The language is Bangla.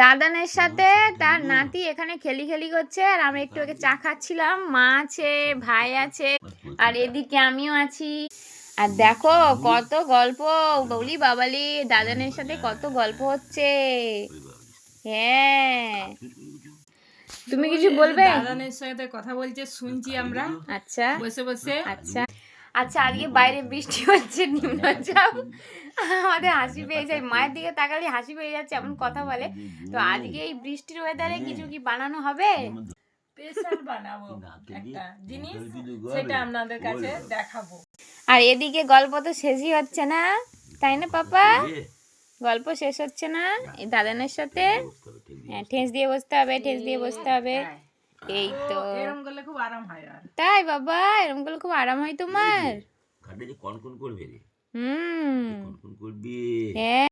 দাদানের সাথে তার নাতি এখানে খেলি খেলি করছে, আর আমরা একটু আগে চা খাচ্ছিলাম। মা আছে, ভাই আছে, আর এদিকে আমিও আছি। আর দেখো কত গল্প, বলি বাবালি দাদানের সাথে কত গল্প হচ্ছে। হ্যাঁ, তুমি কিছু বলবে? দাদানের সাথে কথা বলছে, শুনছি আমরা। আচ্ছা বসে বসে। আচ্ছা আচ্ছা, আজকে বাইরে বৃষ্টি হচ্ছে, নিম্নচাপ। আমাদের হাসি পেয়ে যায়, মায়ের দিকে তাকালে হাসি পেয়ে যাচ্ছে, এমন কথা বলে। তো আজকে এই বৃষ্টির ওয়েদারে কিছু কি বানানো হবে? স্পেশাল বানাবো একটা জিনিস, সেটা আপনাদের কাছে দেখাবো। আর এদিকে গল্প তো শেষই হচ্ছে না, তাই না পাপা? গল্প শেষ হচ্ছে না এই দাদানের সাথে। হ্যাঁ, ঠেস দিয়ে বসতে হবে, ঠেস দিয়ে বসতে হবে। এই তো এরকম করলে খুব আরাম হয়। আর তাই বাবা, এরকম করলে খুব আরাম হয় তোমার? কনকন করবে রে, হুম, কনকন করবি। হ্যাঁ।